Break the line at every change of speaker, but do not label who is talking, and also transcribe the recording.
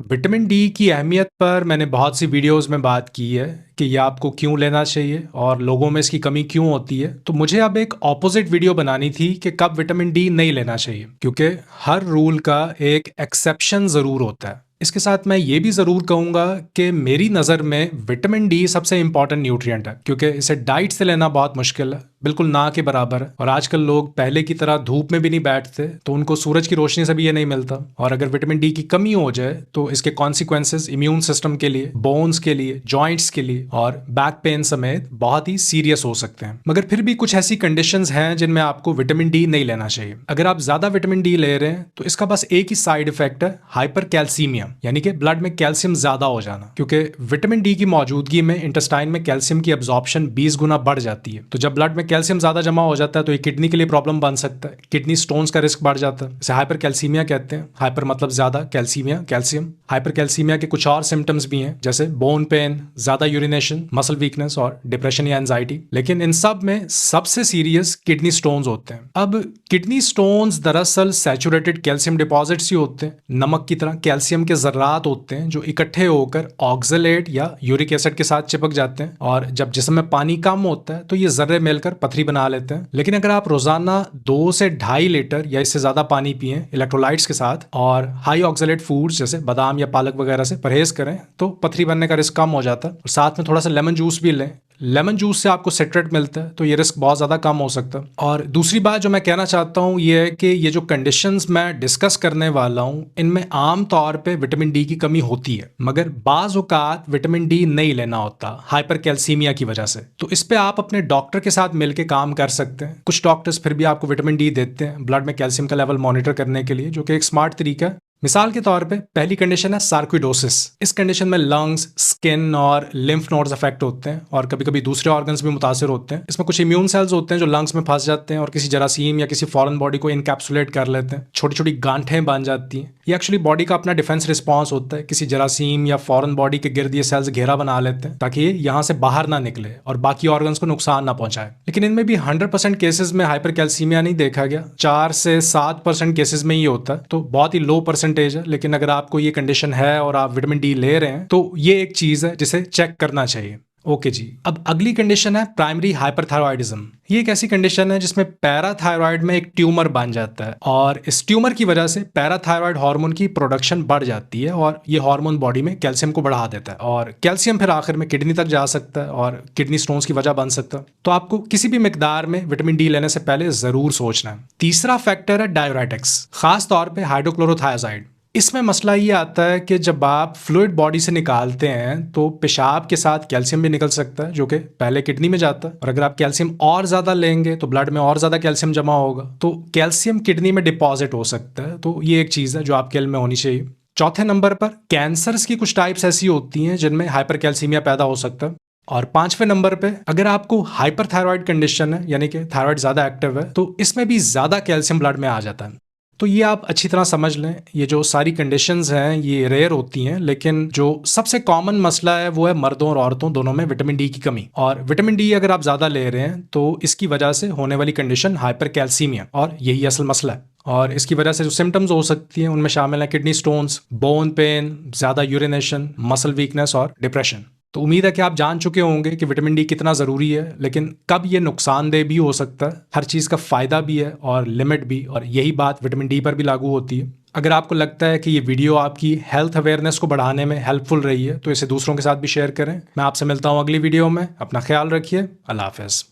Vitamin D की अहमियत पर मैंने बहुत सी वीडियोस में बात की है कि यह आपको क्यों लेना चाहिए और लोगों में इसकी कमी क्यों होती है। तो मुझे अब एक ऑपोजिट वीडियो बनानी थी कि कब विटामिन डी नहीं लेना चाहिए, क्योंकि हर रूल का एक एक्सेप्शन ज़रूर होता है। इसके साथ मैं ये भी ज़रूर कहूँगा कि मेरी नज़र में विटामिन डी सबसे इंपॉर्टेंट न्यूट्रिएंट है, क्योंकि इसे डाइट से लेना बहुत मुश्किल है, बिल्कुल ना के बराबर है। और आजकल लोग पहले की तरह धूप में भी नहीं बैठते, तो उनको सूरज की रोशनी से भी ये नहीं मिलता। और अगर विटामिन डी की कमी हो जाए तो इसके कॉन्सिक्वेंसेस इम्यून सिस्टम के लिए, बोन्स के लिए, जॉइंट्स के लिए और बैक पेन समेत बहुत ही सीरियस हो सकते हैं। मगर फिर भी कुछ ऐसी कंडीशंस हैं जिनमें आपको विटामिन डी नहीं लेना चाहिए। अगर आप ज्यादा विटामिन डी ले रहे हैं तो इसका बस एक ही साइड इफेक्ट है, हाइपर कैल्सीमिया, यानी कि ब्लड में कैल्शियम ज्यादा हो जाना। क्योंकि विटामिन डी की मौजूदगी में इंटेस्टाइन में कैल्शियम की एब्जॉर्प्शन 20 गुना बढ़ जाती है। तो जब ब्लड में कैल्शियम ज्यादा जमा हो जाता है तो ये किडनी के लिए प्रॉब्लम बन सकता है, किडनी स्टोन्स का रिस्क बढ़ जाता है। इसे हाइपर कैल्सीमिया कहते हैं। हाइपर मतलब ज्यादा, कैल्सीमिया कैल्शियम। हाइपर कैल्सीमिया के कुछ और सिम्टम्स भी हैं, जैसे बोन पेन, ज्यादा यूरिनेशन, मसल वीकनेस और डिप्रेशन या एंजाइटी। लेकिन इन सब में सबसे सीरियस किडनी स्टोन्स होते हैं। अब किडनी स्टोन्स दरअसल सैचुरेटेड कैल्शियम डिपॉजिट्स ही होते हैं, नमक की तरह कैल्शियम के जर्रात होते हैं जो इकट्ठे होकर ऑक्सलेट या यूरिक एसिड के साथ चिपक जाते हैं। और जब जिस्म में पानी कम होता है तो ये जर्रे मिलकर पथरी बना लेते हैं। लेकिन अगर आप रोजाना 2 से 2.5 लीटर या इससे ज्यादा पानी पिएं इलेक्ट्रोलाइट्स के साथ और हाई ऑक्सलेट फूड्स जैसे बादाम या पालक वगैरह से परहेज करें तो पथरी बनने का रिस्क कम हो जाता है। और साथ में थोड़ा सा लेमन जूस भी लें। लेमन जूस से आपको सिट्रेट मिलता है, तो ये रिस्क बहुत ज़्यादा कम हो सकता है। और दूसरी बात जो मैं कहना चाहता हूँ ये है कि ये जो कंडीशंस मैं डिस्कस करने वाला हूँ इनमें आम तौर पे विटामिन डी की कमी होती है, मगर बाज़ औक़ात विटामिन डी नहीं लेना होता हाइपर कैल्सीमिया की वजह से। तो इस पे आप अपने डॉक्टर के साथ मिलकर काम कर सकते हैं। कुछ डॉक्टर्स फिर भी आपको विटामिन डी देते हैं ब्लड में कैल्शियम का लेवल मॉनिटर करने के लिए, जो कि एक स्मार्ट तरीका है। मिसाल के तौर पे पहली कंडीशन है सार्कोइडोसिस। इस कंडीशन में लंग्स, स्किन और लिम्फ नोड्स अफेक्ट होते हैं और कभी कभी दूसरे ऑर्गन्स भी मुतासिर होते हैं। इसमें कुछ इम्यून सेल्स होते हैं जो लंग्स में फंस जाते हैं और किसी जरासीम या किसी फॉरेन बॉडी को इनकैप्सुलेट कर लेते हैं। छोटी छोटी गांठें बन जाती हैं। ये एक्चुअली बॉडी का अपना डिफेंस रिस्पॉन्स होता है। किसी जरासीम या फॉरेन बॉडी के गिर्द ये सेल्स घेरा बना लेते हैं ताकि ये यहाँ से बाहर ना निकले और बाकी ऑर्गन्स को नुकसान ना पहुंचाए। लेकिन इनमें भी 100% केसेस में हाइपर कैल्सीमिया नहीं देखा गया। 4 से 7% केसेस में ही होता है, तो बहुत ही लो परसेंटेज है। लेकिन अगर आपको ये कंडीशन है और आप विटामिन डी ले रहे हैं तो ये एक चीज है जिसे चेक करना चाहिए। ओके जी, अब अगली कंडीशन है प्राइमरी हाइपरथायरॉयडिज्म। ये एक ऐसी कंडीशन है जिसमें पैराथायरॉयड में एक ट्यूमर बन जाता है और इस ट्यूमर की वजह से पैराथायरॉयड हार्मोन की प्रोडक्शन बढ़ जाती है और ये हार्मोन बॉडी में कैल्शियम को बढ़ा देता है और कैल्शियम फिर आखिर में किडनी तक जा सकता है और किडनी स्टोन्स की वजह बन सकता है। तो आपको किसी भी मिकदार में विटामिन डी लेने से पहले जरूर सोचना है। तीसरा फैक्टर है डाययूरेटिक्स, खास तौर पर हाइड्रोक्लोरोथायाजाइड। इसमें मसला ये आता है कि जब आप फ्लूइड बॉडी से निकालते हैं तो पेशाब के साथ कैल्शियम भी निकल सकता है जो कि पहले किडनी में जाता है। और अगर आप कैल्शियम और ज़्यादा लेंगे तो ब्लड में और ज़्यादा कैल्शियम जमा होगा, तो कैल्शियम किडनी में डिपॉजिट हो सकता है। तो ये एक चीज़ है जो आपके इल्म में होनी चाहिए। चौथे नंबर पर कैंसर्स की कुछ टाइप्स ऐसी होती हैं जिनमें हाइपर कैल्सीमिया पैदा हो सकता है। और 5वें नंबर पे अगर आपको हाइपरथायरॉयड कंडीशन है, यानी कि थायराइड ज़्यादा एक्टिव है, तो इसमें भी ज़्यादा कैल्शियम ब्लड में आ जाता है। तो ये आप अच्छी तरह समझ लें, ये जो सारी कंडीशंस हैं ये रेयर होती हैं, लेकिन जो सबसे कॉमन मसला है वो है मर्दों और औरतों दोनों में विटामिन डी की कमी। और विटामिन डी अगर आप ज़्यादा ले रहे हैं तो इसकी वजह से होने वाली कंडीशन हाइपर कैल्सीमिया, और यही असल मसला है। और इसकी वजह से जो सिम्टम्स हो सकती हैं उनमें शामिल है किडनी स्टोन्स, बोन पेन, ज़्यादा यूरिनेशन, मसल वीकनेस और डिप्रेशन। तो उम्मीद है कि आप जान चुके होंगे कि विटामिन डी कितना ज़रूरी है, लेकिन कब ये नुकसानदेह भी हो सकता है। हर चीज़ का फ़ायदा भी है और लिमिट भी, और यही बात विटामिन डी पर भी लागू होती है। अगर आपको लगता है कि ये वीडियो आपकी हेल्थ अवेयरनेस को बढ़ाने में हेल्पफुल रही है तो इसे दूसरों के साथ भी शेयर करें। मैं आपसे मिलता हूँ अगली वीडियो में। अपना ख्याल रखिए। अल्लाह हाफ़िज़।